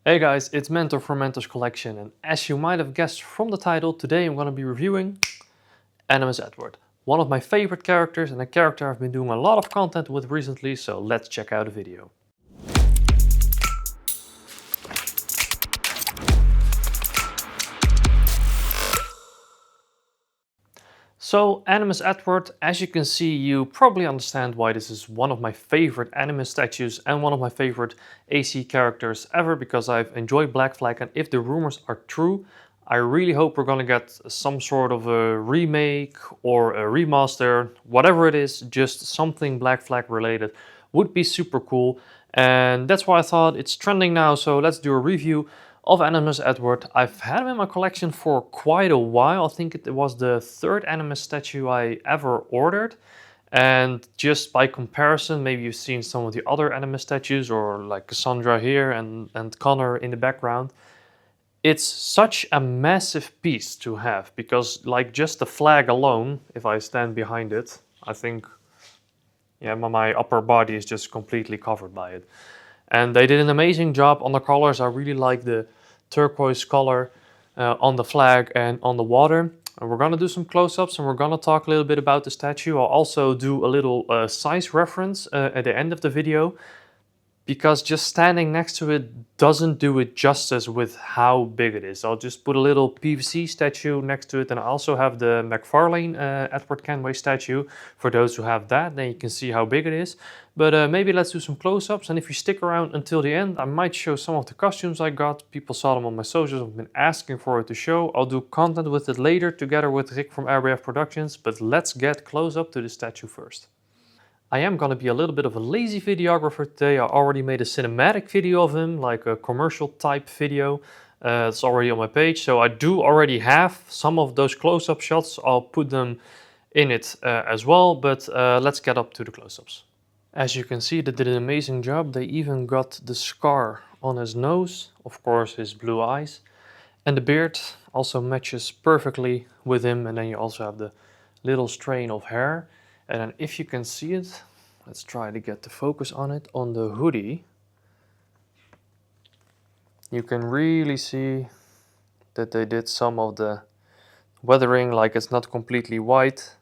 Hey guys, it's Mentor from MentorsCollection, and as you might have guessed from the title, today I'm going to be reviewing Animus, one of my favorite characters and a character I've been doing a lot of content with recently, so let's check out a video. So Animus, as you can see, you probably understand why this is one of my favorite anime statues and one of my favorite AC characters ever, because I've enjoyed Black Flag, and if the rumors are true, I really hope we're gonna get some sort of a remake or a remaster, whatever it is, just something Black Flag related would be super cool. And that's why I thought it's trending now, so let's do a review of Animus. I've had him in my collection for quite a while. I think it was the third Animus statue I ever ordered. And just by comparison, maybe you've seen some of the other Animus statues, or like Cassandra here and Connor in the background. It's such a massive piece to have, because like just the flag alone, if I stand behind it, I think, yeah, my upper body is just completely covered by it. And they did an amazing job on the colors. I really like the turquoise color on the flag and on the water. And we're gonna do some close-ups and we're gonna talk a little bit about the statue. I'll also do a little size reference at the end of the video, because just standing next to it doesn't do it justice with how big it is. I'll just put a little PVC statue next to it, and I also have the McFarlane Edward Kenway statue. For those who have that, then you can see how big it is. But maybe let's do some close-ups, and if you stick around until the end, I might show some of the costumes I got. People saw them on my socials, have been asking for it to show. I'll do content with it later together with Rick from RBF Productions, but let's get close up to the statue first. I am going to be a little bit of a lazy videographer today. I already made a cinematic video of him, like a commercial type video. It's already on my page, so I do already have some of those close-up shots. I'll put them in it as well, but let's get up to the close-ups. As you can see, they did an amazing job. They even got the scar on his nose, of course his blue eyes, and the beard also matches perfectly with him. And then you also have the little strain of hair. And then if you can see it, let's try to get the focus on it, on the hoodie. You can really see that they did some of the weathering, like it's not completely white.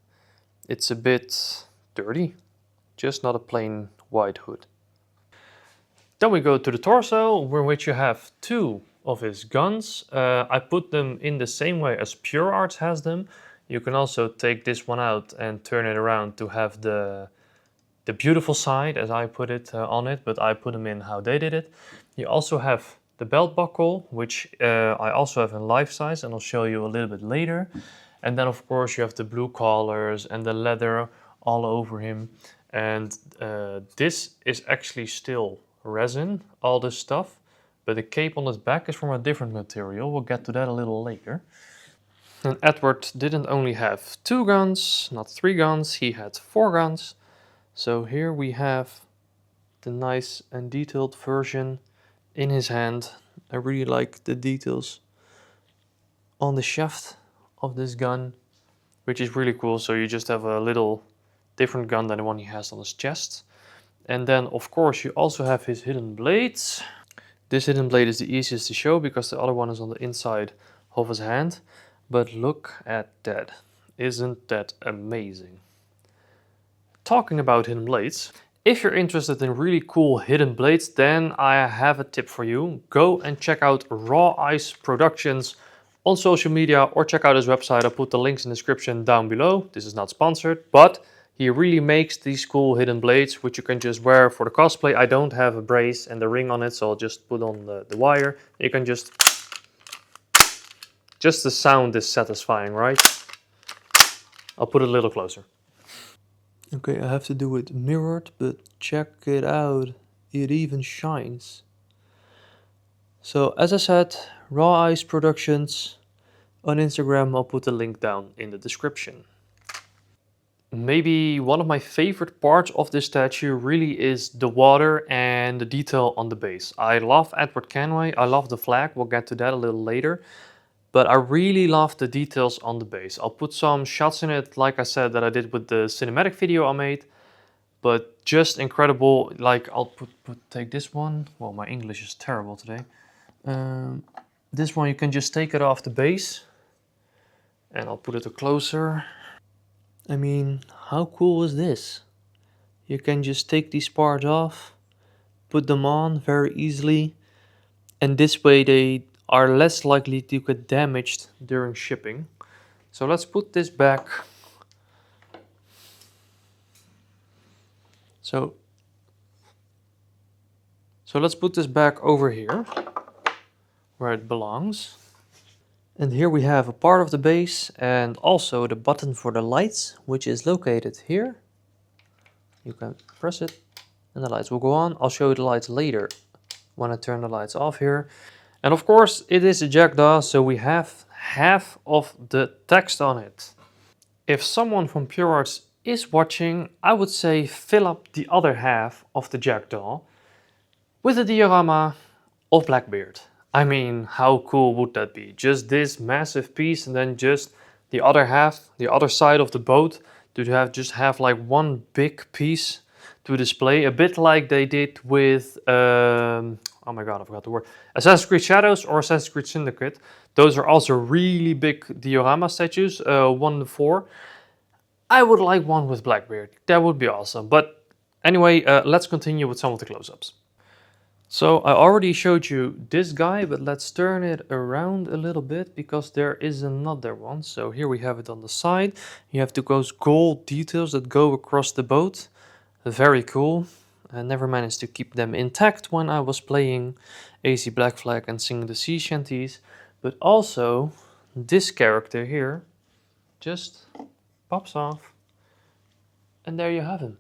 It's a bit dirty, just not a plain white hood. Then we go to the torso, where which you have two of his guns. I put them in the same way as PureArts has them. You can also take this one out and turn it around to have the beautiful side, as I put it, on it, but I put them in how they did it. You also have the belt buckle, which I also have in life size, and I'll show you a little bit later. And then of course you have the blue collars and the leather all over him. And this is actually still resin, all this stuff, but the cape on his back is from a different material. We'll get to that a little later. And Edward didn't only have two guns, not three guns, he had four guns. So here we have the nice and detailed version in his hand. I really like the details on the shaft of this gun, which is really cool. So you just have a little different gun than the one he has on his chest. And then of course you also have his hidden blades. This hidden blade is the easiest to show because the other one is on the inside of his hand. But look at that. Isn't that amazing? Talking about hidden blades, if you're interested in really cool hidden blades, then I have a tip for you. Go and check out Raw Ice Productions on social media, or check out his website. I'll put the links in the description down below. This is not sponsored, but he really makes these cool hidden blades, which you can just wear for the cosplay. I don't have a brace and the ring on it, so I'll just put on the wire. You can just the sound is satisfying, right? I'll put it a little closer. Okay, I have to do it mirrored, but check it out. It even shines. So as I said, Raw Ice Productions on Instagram. I'll put the link down in the description. Maybe one of my favorite parts of this statue really is the water and the detail on the base. I love Edward Kenway, I love the flag, we'll get to that a little later. But I really love the details on the base. I'll put some shots in it, like I said, that I did with the cinematic video I made. But just incredible. Like I'll take this one. Well, my English is terrible today. This one you can just take it off the base, and I'll put it closer. I mean, how cool is this? You can just take these parts off, put them on very easily, and this way they are less likely to get damaged during shipping. So let's put this back. So let's put this back over here where it belongs. And here we have a part of the base and also the button for the lights, which is located here. You can press it and the lights will go on. I'll show you the lights later when I turn the lights off here. And of course it is a jackdaw, so we have half of the text on it. If someone from PureArts is watching, I would say fill up the other half of the jackdaw with a diorama of Blackbeard. I mean, how cool would that be? Just this massive piece and then just the other half, the other side of the boat, to just have like one big piece to display, a bit like they did with, oh my god, I forgot the word, Assassin's Creed Shadows or Assassin's Creed Syndicate. Those are also really big diorama statues, 1 to 4. I would like one with Blackbeard, that would be awesome. But anyway, let's continue with some of the close-ups. So I already showed you this guy, but let's turn it around a little bit because there is another one. So here we have it on the side. You have those gold details that go across the boat. Very cool. I never managed to keep them intact when I was playing AC Black Flag and singing the sea shanties. But also this character here just pops off and there you have him.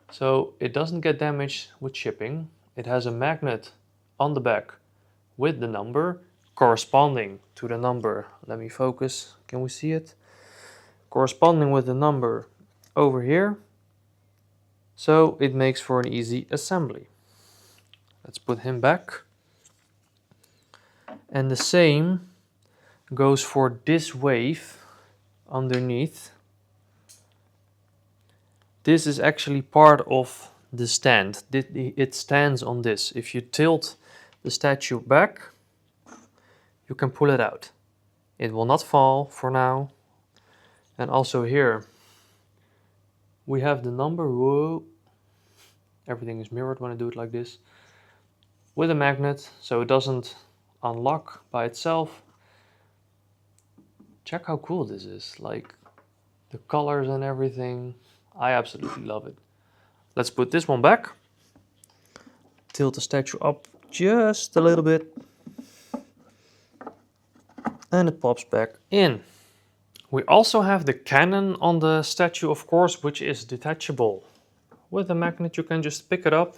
So it doesn't get damaged with shipping. It has a magnet on the back with the number corresponding to the number. Let me focus. Can we see it? Corresponding with the number over here. So it makes for an easy assembly. Let's put him back. And the same goes for this wave underneath. This is actually part of the stand. It stands on this. If you tilt the statue back, you can pull it out. It will not fall for now. And also here we have the number. Whoa. Everything is mirrored when I do it like this. With a magnet, so it doesn't unlock by itself. Check how cool this is. Like the colors and everything. I absolutely love it. Let's put this one back. Tilt the statue up just a little bit. And it pops back in. We also have the cannon on the statue, of course, which is detachable. With a magnet you can just pick it up.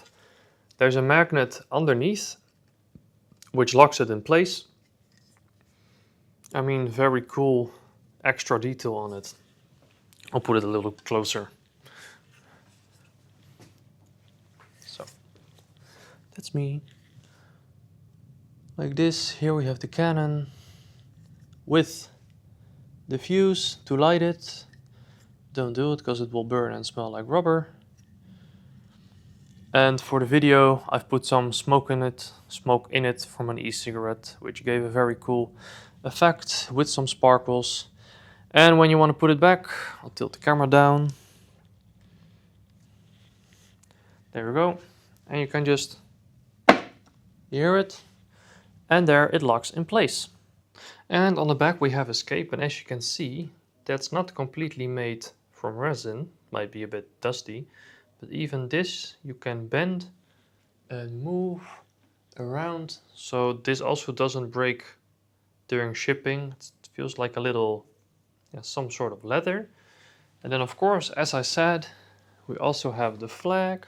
There's a magnet underneath, which locks it in place. I mean, very cool extra detail on it. I'll put it a little closer. So, that's me. Like this, here we have the cannon with the fuse to light it. Don't do it because it will burn and smell like rubber. And for the video, I've put some smoke in it from an e-cigarette, which gave a very cool effect with some sparkles. And when you want to put it back, I'll tilt the camera down. There we go. And you can just hear it. And there it locks in place. And on the back we have escape, and as you can see, that's not completely made from resin. Might be a bit dusty. But even this you can bend and move around. So this also doesn't break during shipping. It feels like a little, some sort of leather. And then of course, as I said, we also have the flag.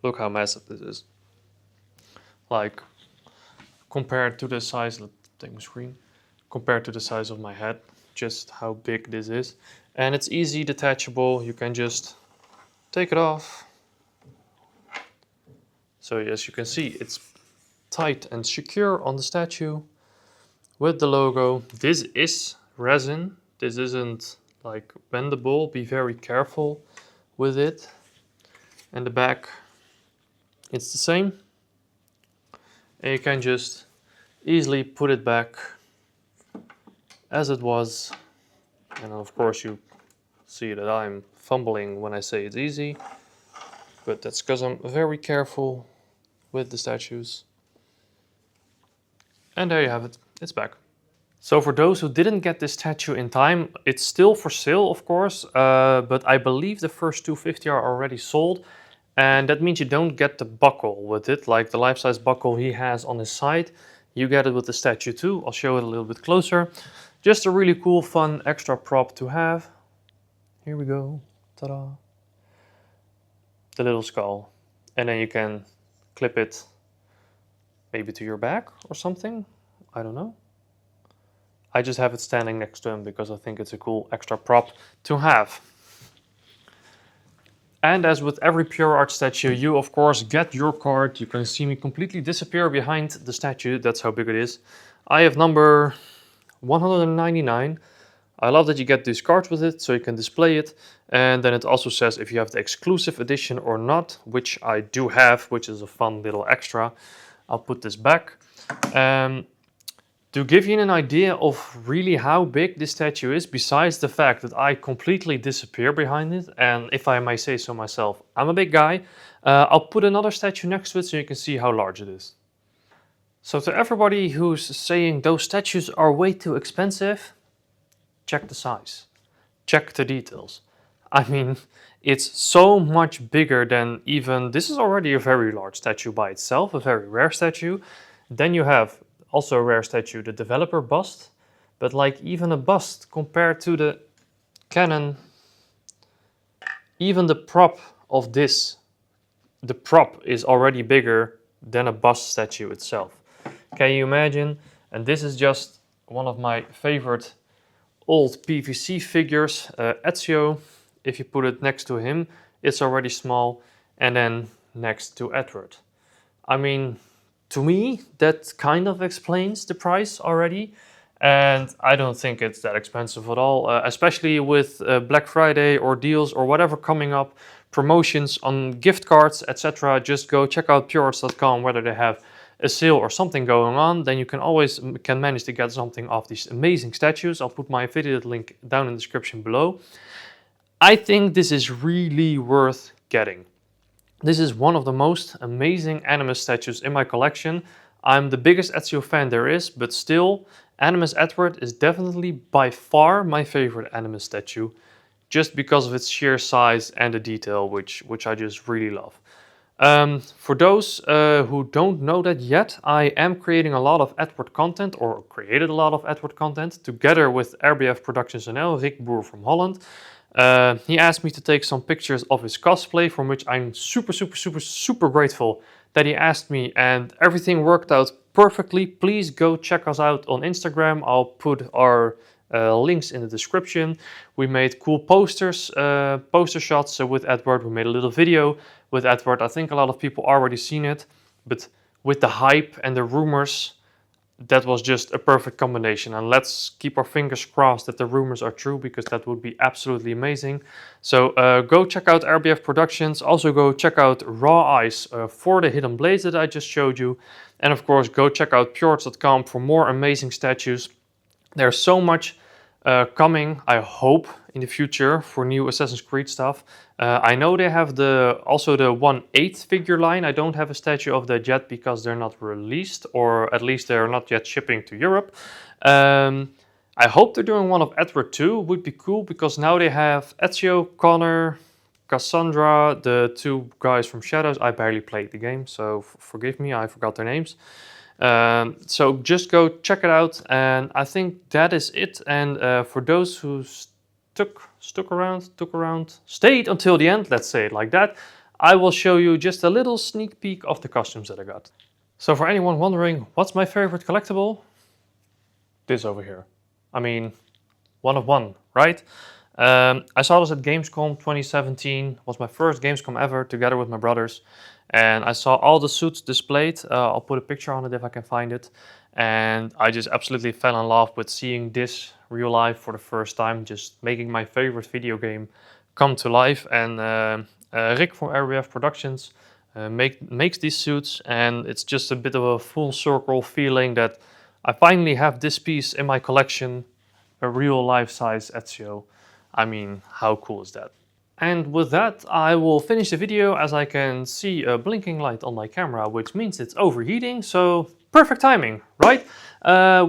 Look how massive this is. Like, compared to the size, let's take my screen, compared to the size of my head, just how big this is. And it's easy detachable, you can just take it off. So as you can see, it's tight and secure on the statue with the logo. This is resin, this isn't like bendable, be very careful with it. And the back, it's the same. and you can just easily put it back as it was. And of course you see that I'm fumbling when I say it's easy, but that's because I'm very careful with the statues. And there you have it, it's back. So for those who didn't get this statue in time, it's still for sale, of course, but I believe the first 250 are already sold, and that means you don't get the buckle with it, like the life-size buckle he has on his side. You get it with the statue too. I'll show it a little bit closer. Just a really cool, fun, extra prop to have. Here we go, ta-da. The little skull. And then you can clip it maybe to your back or something, I don't know. I just have it standing next to him because I think it's a cool extra prop to have. And as with every PureArts statue, you of course get your card. You can see me completely disappear behind the statue. That's how big it is. I have number 199. I love that you get these cards with it, so you can display it. And then it also says if you have the exclusive edition or not, which I do have, which is a fun little extra. I'll put this back. To give you an idea of really how big this statue is, besides the fact that I completely disappear behind it, and if I may say so myself, I'm a big guy, I'll put another statue next to it so you can see how large it is. So to everybody who's saying those statues are way too expensive, check the size, check the details. I mean, it's so much bigger than even, this is already a very large statue by itself, a very rare statue. Then you have also a rare statue, the developer bust, but like even a bust compared to the Canon, even the prop of this, the prop is already bigger than a bust statue itself. Can you imagine? And this is just one of my favorite old PVC figures, Ezio. If you put it next to him, it's already small, and then next to Edward. I mean, to me, that kind of explains the price already, and I don't think it's that expensive at all, especially with Black Friday or deals or whatever coming up, promotions on gift cards, etc. Just go check out PureArts.com, whether they have a sale or something going on, then you can always manage to get something off these amazing statues. I'll put my affiliate link down in the description below. I think this is really worth getting. This is one of the most amazing Animus statues in my collection. I'm the biggest Ezio fan there is, but still, Animus Edward is definitely by far my favorite Animus statue, just because of its sheer size and the detail, which I just really love. For those who don't know that yet, I am creating a lot of Edward content, or created a lot of Edward content, together with RBFproductionsNL, Rick Boer from Holland. He asked me to take some pictures of his cosplay, from which I'm super grateful that he asked me, and everything worked out perfectly. Please go check us out on Instagram. I'll put our links in the description. We made cool posters, poster shots with Edward. We made a little video with Edward. I think a lot of people already seen it, but with the hype and the rumors, that was just a perfect combination. And let's keep our fingers crossed that the rumors are true, because that would be absolutely amazing. So go check out RBF Productions. Also go check out Raw Eyes for the hidden blades that I just showed you. And of course, go check out PureArts.com for more amazing statues. There's so much coming, I hope, in the future for new Assassin's Creed stuff. I know they have also the 1/8 figure line. I don't have a statue of that yet because they're not released, or at least they're not yet shipping to Europe. I hope they're doing one of Edward too. Would be cool, because now they have Ezio, Connor, Cassandra, the two guys from Shadows. I barely played the game, so forgive me, I forgot their names. So just go check it out, and I think that is it. And for those who stayed until the end, let's say it like that, I will show you just a little sneak peek of the costumes that I got. So for anyone wondering, what's my favorite collectible? This over here. I mean, one of one, right? I saw this at Gamescom 2017. It was my first Gamescom ever, together with my brothers. And I saw all the suits displayed. I'll put a picture on it if I can find it. And I just absolutely fell in love with seeing this real life for the first time, just making my favorite video game come to life. And Rick from RBF Productions makes these suits, and it's just a bit of a full circle feeling that I finally have this piece in my collection, a real life-size Ezio. I mean, how cool is that? And with that, I will finish the video as I can see a blinking light on my camera, which means it's overheating, so perfect timing, right?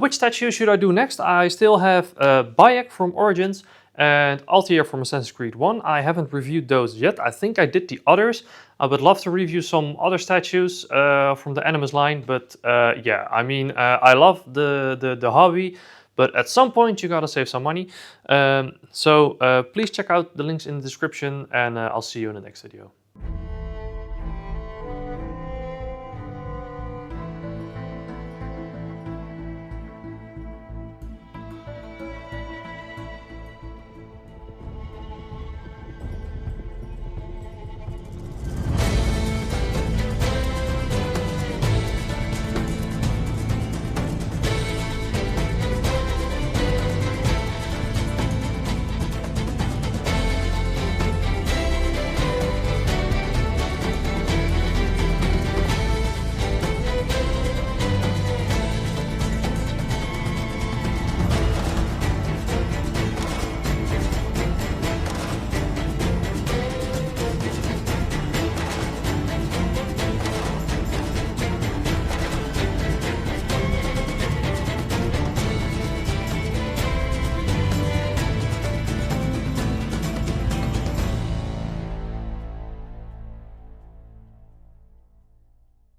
Which statue should I do next? I still have Bayek from Origins and Altair from Assassin's Creed 1. I haven't reviewed those yet. I think I did the others. I would love to review some other statues from the Animus line, but yeah, I mean, I love the hobby, but at some point you gotta save some money. So please check out the links in the description, and I'll see you in the next video.